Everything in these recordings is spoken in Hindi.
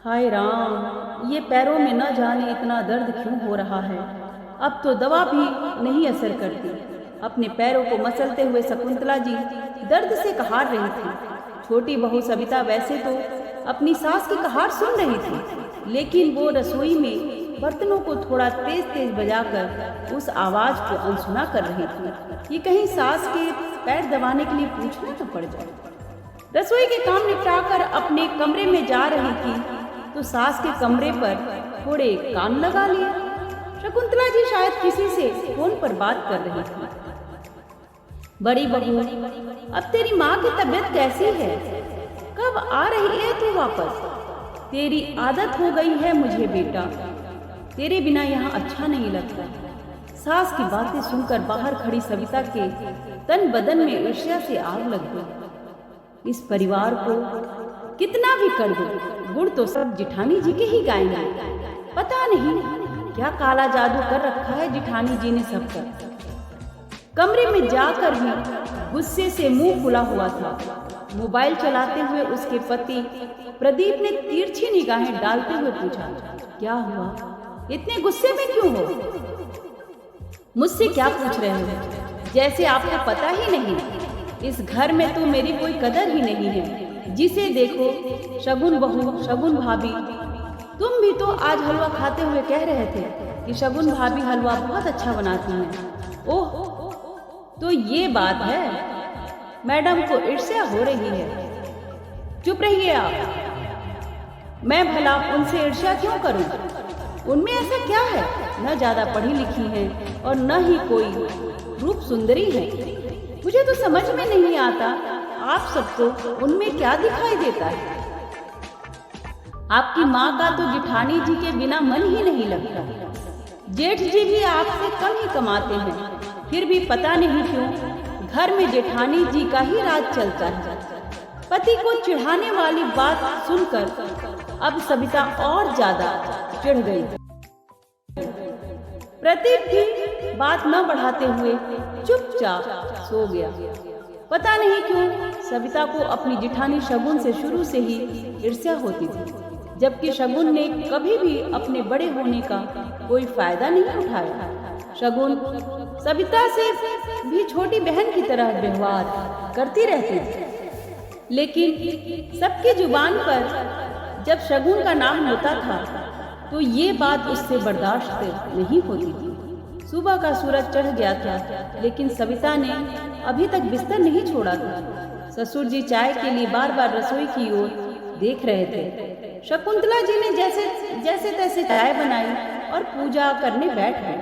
हाय राम, ये पैरों में न जाने इतना दर्द क्यों हो रहा है। अब तो दवा भी नहीं असर करती। अपने पैरों को मसलते हुए शकुंतला जी दर्द से कहार रही थी। छोटी बहू सविता वैसे तो अपनी सास की कहार सुन रही थी, लेकिन वो रसोई में बर्तनों को थोड़ा तेज तेज बजाकर उस आवाज को अनसुना कर रही थी कि कहीं सास के पैर दबाने के लिए पूछना न पड़ जाए। रसोई के काम निपटाकर अपने कमरे में जा रही थी तो सास के कमरे पर थोड़े कान लगा लिए। शकुंतला जी शायद किसी से फोन पर बात कर रही थी। बड़ी बहू, अब तेरी माँ की तबीयत कैसी है? कब आ रही है तू वापस? तेरी आदत हो गई है मुझे बेटा, तेरे बिना यहाँ अच्छा नहीं लगता। सास की बातें सुनकर बाहर खड़ी सविता के तन बदन में ईर्ष्या से आग लग गई। इस परिवार को कितना भी कर दो, गुड़ तो सब जिठानी जी के ही गाएंगे। पता नहीं क्या काला जादू कर रखा है जिठानी जी ने सब पर। कमरे में जाकर भी गुस्से से मुंह फुला हुआ था। मोबाइल चलाते हुए उसके पति प्रदीप ने तिरछी निगाहें डालते हुए पूछा, क्या हुआ? इतने गुस्से में क्यों हो? मुझसे क्या पूछ रहे हो? जैसे आपको पता ही नहीं, इस घर में तो मेरी कोई कदर ही नहीं है। जिसे देखो शगुन बहू, शगुन भाभी। तुम भी तो आज हलवा खाते हुए कह रहे थे कि शगुन भाभी हलवा बहुत अच्छा बनाती हैं। ओह, तो ये बात है। मैडम को ईर्ष्या हो रही है। चुप रहिए आप। मैं भला उनसे ईर्ष्या क्यों करूं? उनमें ऐसा क्या है? न ज्यादा पढ़ी लिखी हैं और न ही कोई रूप सुंदरी है। मुझे तो समझ में नहीं आता आप सबको उनमें क्या दिखाई देता है। आपकी माँ का तो जिठानी जी के बिना मन ही नहीं लगता। जेठ जी भी आपसे कम ही कमाते हैं, फिर भी पता नहीं क्यों घर में जेठानी जी का ही राज चलता है। पति को चिढ़ाने वाली बात सुनकर अब सविता और ज्यादा चिढ़ गई। प्रदीप भी बात न बढ़ाते हुए चुपचाप सो गया। पता नहीं क्यों सविता को अपनी जिठानी शगुन से शुरू से ही ईर्ष्या होती थी, जबकि शगुन ने कभी भी अपने बड़े होने का कोई फायदा नहीं उठाया। शगुन सविता से भी छोटी बहन की तरह व्यवहार करती रहती थी, लेकिन सबकी जुबान पर जब शगुन का नाम होता था तो ये बात उससे बर्दाश्त नहीं होती थी। सुबह का सूरज चढ़ गया था, लेकिन सविता ने अभी तक बिस्तर नहीं छोड़ा था। ससुर जी चाय के लिए बार बार रसोई की ओर देख रहे थे। शकुंतला जी ने जैसे तैसे चाय बनाई और पूजा करने बैठ गए।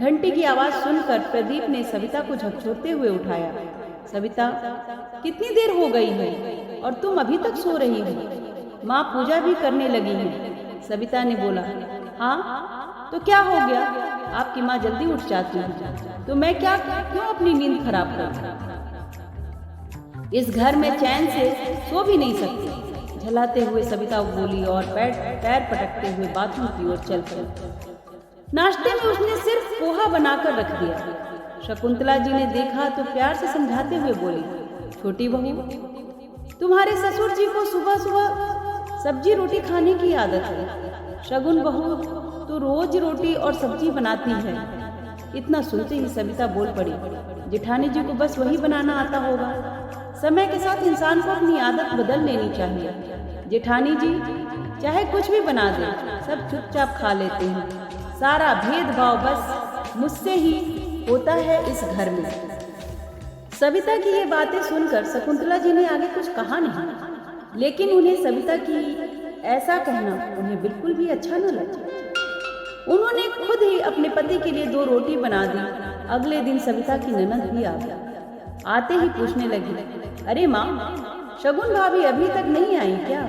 घंटी की आवाज सुनकर प्रदीप ने सविता को झकझोरते हुए उठाया। सविता, कितनी देर हो गई है और तुम अभी तक सो रही हो? माँ पूजा भी करने लगी है। सविता ने बोला। हाँ, तो क्या हो गया? आपकी माँ जल्दी उठ जाती है, तो मैं क्यों अपनी नींद खराब करूं? इस घर में चैन से सो भी नहीं सकती। झलाते हुए सविता बोली और पैर पटकते हुए बाथरूम की ओर चल पड़ी। नाश्ते में उसने सिर्फ पोहा बनाकर रख दिया। शकुंतला जी ने देखा तो प्यार से समझाते हुए बोली, छोटी बहू, तुम्हारे ससुर जी को सुबह सुबह सब्जी रोटी खाने की आदत है। शगुन बहू तो रोज रोटी और सब्जी बनाती है। इतना सुनते ही सविता बोल पड़ी, जेठानी जी को बस वही बनाना आता होगा। समय के साथ इंसान को अपनी आदत बदल लेनी चाहिए। जेठानी जी चाहे कुछ भी बना दे, सब चुपचाप खा लेते हैं। सारा भेदभाव बस मुझसे ही होता है इस घर में। सविता की ये बातें सुनकर शकुंतला जी ने आगे कुछ कहा नहीं, लेकिन उन्हें सविता की ऐसा कहना उन्हें बिल्कुल भी अच्छा न लगा। उन्होंने खुद ही अपने पति के लिए 2 रोटी बना दी। अगले दिन सविता की ननद भी आ गई। आते ही पूछने लगी, अरे माँ, शगुन भाभी अभी तक नहीं आई क्या?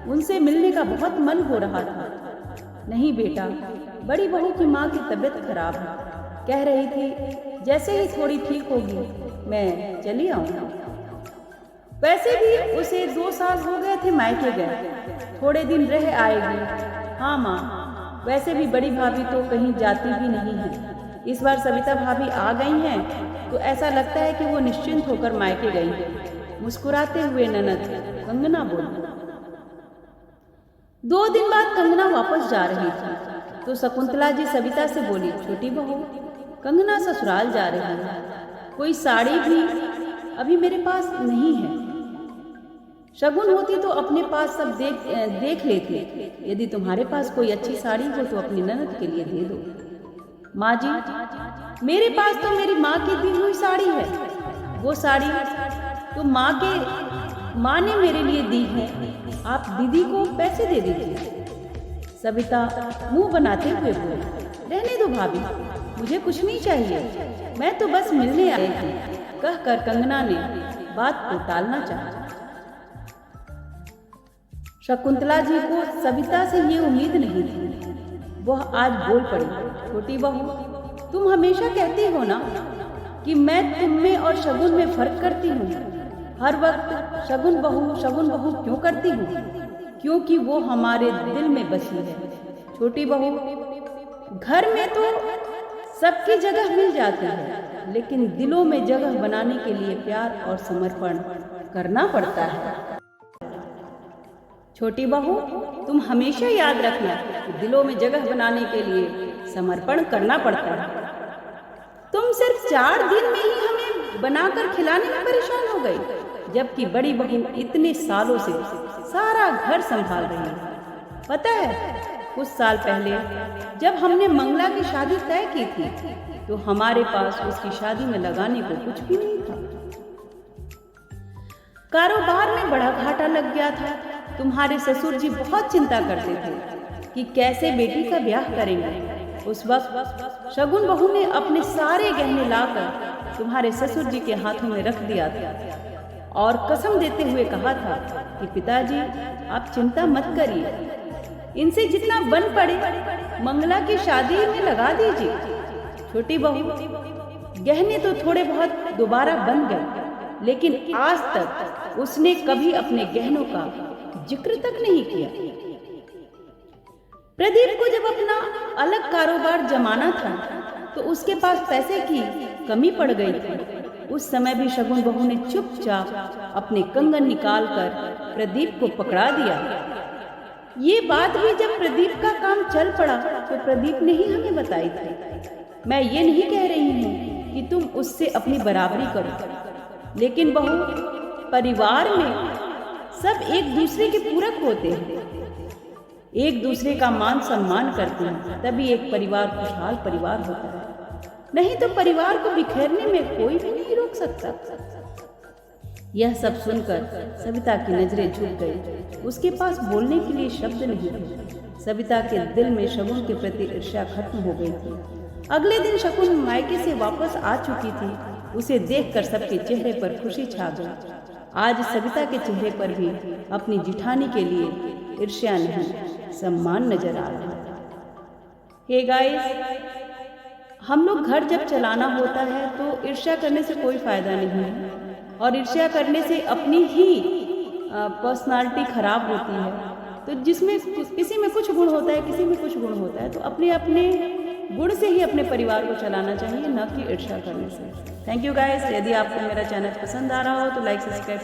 उनसे मिलने का बहुत मन हो रहा था। नहीं बेटा, बड़ी बहू की माँ की तबीयत खराब है, कह रही थी जैसे ही थोड़ी ठीक होगी मैं चली आऊँगा। वैसे भी उसे 2 साल हो गए थे मायके गए, थोड़े दिन रह आएगी। हाँ माँ, वैसे भी बड़ी भाभी तो कहीं जाती भी नहीं है। इस बार सविता भाभी आ गई हैं तो ऐसा लगता है कि वो निश्चिंत होकर मायके गई हैं। मुस्कुराते हुए ननद कंगना बोली। 2 दिन बाद कंगना वापस जा रही थी तो शकुंतला जी सविता से बोली, छोटी बहू, कंगना ससुराल जा रही है, कोई साड़ी भी अभी मेरे पास नहीं है। शगुन होती तो अपने पास सब देख लेती। यदि तुम्हारे पास कोई अच्छी साड़ी हो तो अपनी ननद के लिए दे दो। माँ जी, मेरे पास तो मेरी माँ की दी हुई साड़ी है। वो साड़ी तो माँ ने मेरे लिए दी है, आप दीदी को पैसे दे दीजिए। सविता मुंह बनाते हुए बोली, रहने दो भाभी, मुझे कुछ नहीं चाहिए, मैं तो बस मिलने आई थी। कहकर कंगना ने बात को टालना चाहा। शकुंतला जी को सविता से ये उम्मीद नहीं थी। वह आज बोल पड़ी, छोटी बहू, तुम हमेशा कहती हो ना कि मैं तुम में और शगुन में फर्क करती हूँ। हर वक्त शगुन बहू क्यों करती हूँ? क्योंकि वो हमारे दिल में बसी है। छोटी बहू, घर में तो सबकी जगह मिल जाती है, लेकिन दिलों में जगह बनाने के लिए प्यार और समर्पण करना पड़ता है। छोटी बहू, तुम हमेशा याद रखना कि दिलों में जगह बनाने के लिए समर्पण करना पड़ता है। तुम सिर्फ 4 दिन में ही हमें बनाकर खिलाने में परेशान हो गई, जबकि बड़ी बहू इतने सालों से सारा घर संभाल रही है। पता है, कुछ साल पहले जब हमने मंगला की शादी तय की थी तो हमारे पास उसकी शादी में लगाने को कुछ भी नहीं था। कारोबार में बड़ा घाटा लग गया था। तुम्हारे ससुर जी बहुत चिंता करते थे कि कैसे बेटी का ब्याह करेंगे। उस वक्त शगुन बहू ने अपने सारे गहने लाकर तुम्हारे ससुर जी के हाथों में रख दिया था और कसम देते हुए कहा था कि पिताजी, आप चिंता मत करिए, इनसे जितना बन पड़े मंगला की शादी में लगा दीजिए। छोटी बहू, गहने तो थोड़े बहुत दोबारा बन गए, लेकिन आज तक उसने कभी अपने गहनों का जिक्र तक नहीं किया। प्रदीप को जब अपना अलग कारोबार जमाना था तो उसके पास पैसे की कमी पड़ गई थी। उस समय भी शगुन बहू ने चुपचाप अपने कंगन निकालकर प्रदीप को पकड़ा दिया। ये बात भी जब प्रदीप का काम चल पड़ा तो प्रदीप ने ही हमें बताई थी। मैं ये नहीं कह रही हूँ कि तुम उससे अपनी बराबरी करो, लेकिन बहू, परिवार में सब एक दूसरे के पूरक होते हैं, एक दूसरे का मान सम्मान करते हैं, तभी एक परिवार खुशहाल परिवार होता है। नहीं तो परिवार को बिखेरने में कोई भी नहीं रोक सकता। यह सब सुनकर सविता की नजरें झुक गई। उसके पास बोलने के लिए शब्द नहीं थे। सविता के दिल में शगुन के प्रति ईर्ष्या खत्म हो गई थी। अगले दिन शगुन मायके से वापस आ चुकी थी। उसे देखकर सबके चेहरे पर खुशी छा गई। आज सविता के चेहरे पर भी अपनी जिठानी के लिए ईर्ष्या नहीं, सम्मान नजर आ रहा है। हे गाइस, हम लोग घर जब चलाना होता है तो ईर्ष्या करने से कोई फायदा नहीं है, और ईर्ष्या करने से अपनी ही पर्सनालिटी खराब होती है। तो जिसमें किसी में कुछ गुण होता है, किसी में कुछ गुण होता है, तो अपने अपने गुण से ही अपने परिवार को चलाना चाहिए, न कि ईर्ष्या करने से। Thank you guys. यदि आपको मेरा चैनल पसंद आ रहा हो तो लाइक, सब्सक्राइब